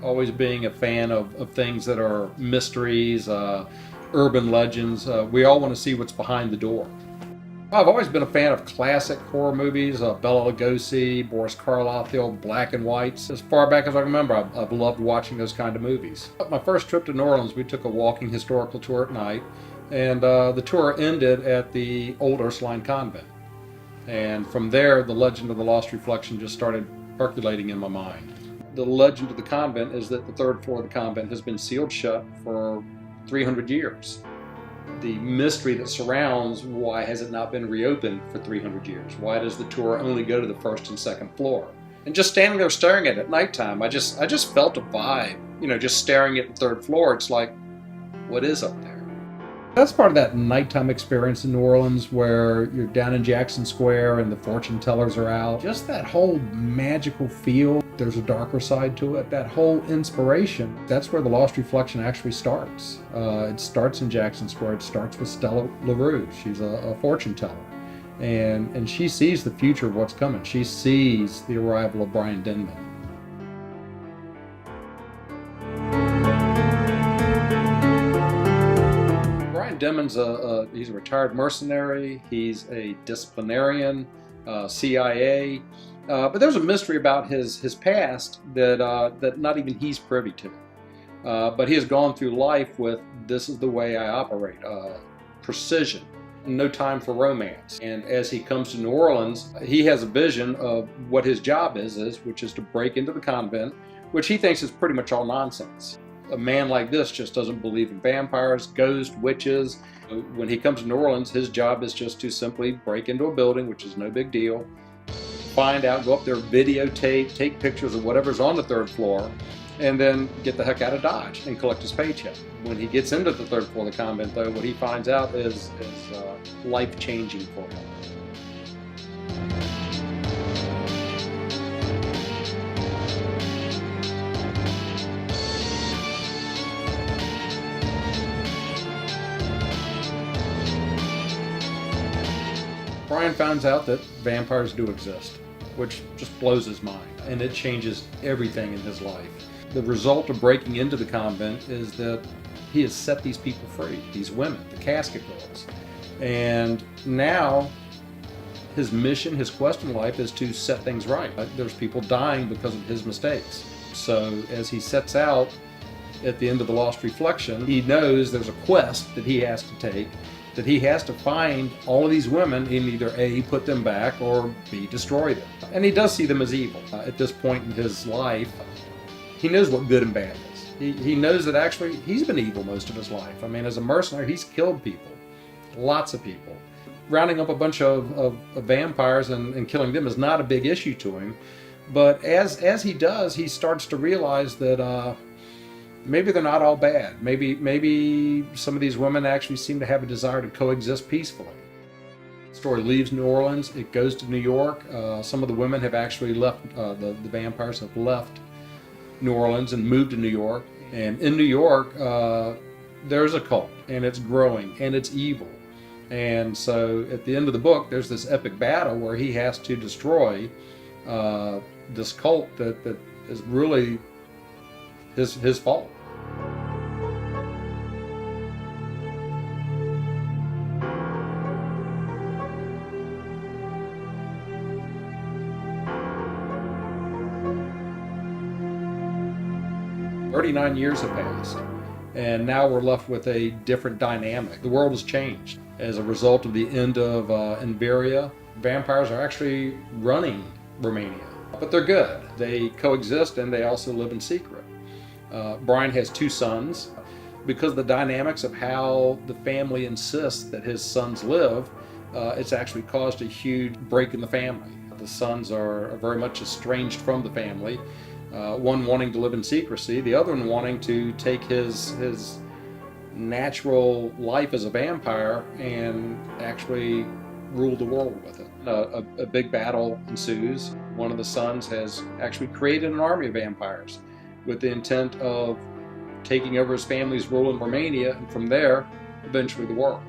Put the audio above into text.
always being a fan of things that are mysteries, urban legends. We all want to see what's behind the door. I've always been a fan of classic horror movies, Bela Lugosi, Boris Karloff, the old black and whites. As far back as I remember, I've loved watching those kind of movies. My first trip to New Orleans, we took a walking historical tour at night, and the tour ended at the old Ursuline convent. And from there, the legend of the Lost Reflection just started percolating in my mind. The legend of the convent is that the third floor of the convent has been sealed shut for 300 years. The mystery that surrounds why has it not been reopened for 300 years? Why does the tour only go to the first and second floor? And just standing there staring at it at nighttime, I just felt a vibe. You know, just staring at the third floor, it's like, what is up there? That's part of that nighttime experience in New Orleans where you're down in Jackson Square and the fortune tellers are out. Just that whole magical feel. There's a darker side to it. That whole inspiration, that's where the Lost Reflection actually starts. It starts in Jackson Square. It starts with Stella LaRue. She's a fortune teller. And she sees the future of what's coming. She sees the arrival of Brian Denman. Brian Denman's he's a retired mercenary. He's a disciplinarian, CIA. But there's a mystery about his past that not even he's privy to. But he has gone through life with, this is the way I operate, precision, no time for romance. And as he comes to New Orleans, he has a vision of what his job is, which is to break into the convent, which he thinks is pretty much all nonsense. A man like this just doesn't believe in vampires, ghosts, witches. When he comes to New Orleans, his job is just to simply break into a building, which is no big deal, find out, go up there, videotape, take pictures of whatever's on the third floor, and then get the heck out of Dodge and collect his paycheck. When he gets into the third floor of the convent, though, what he finds out is life-changing for him. Brian finds out that vampires do exist, which just blows his mind, and it changes everything in his life. The result of breaking into the convent is that he has set these people free, these women, the casket girls. And now his mission, his quest in life is to set things right. There's people dying because of his mistakes. So as he sets out at the end of the Lost Reflection, he knows there's a quest that he has to take, that he has to find all of these women and either A, put them back, or B, destroy them. And he does see them as evil. At this point in his life, he knows what good and bad is. He knows that actually he's been evil most of his life. I mean, as a mercenary, he's killed people, lots of people. Rounding up a bunch of vampires and killing them is not a big issue to him. But as he does, he starts to realize that maybe they're not all bad. Maybe some of these women actually seem to have a desire to coexist peacefully. The story leaves New Orleans, it goes to New York. Some of the women have actually left, the vampires have left New Orleans and moved to New York. And in New York, there's a cult, and it's growing, and it's evil. And so at the end of the book, there's this epic battle where he has to destroy this cult that is really his fault. "39 years have passed, and now we're left with a different dynamic. The world has changed. As a result of the end of Inveria, vampires are actually running Romania. But they're good. They coexist and they also live in secret. Brian has 2 sons. Because of the dynamics of how the family insists that his sons live, it's actually caused a huge break in the family. The sons are very much estranged from the family. One wanting to live in secrecy, the other one wanting to take his natural life as a vampire and actually rule the world with it. A big battle ensues. One of the sons has actually created an army of vampires with the intent of taking over his family's rule in Romania, and from there, eventually the world.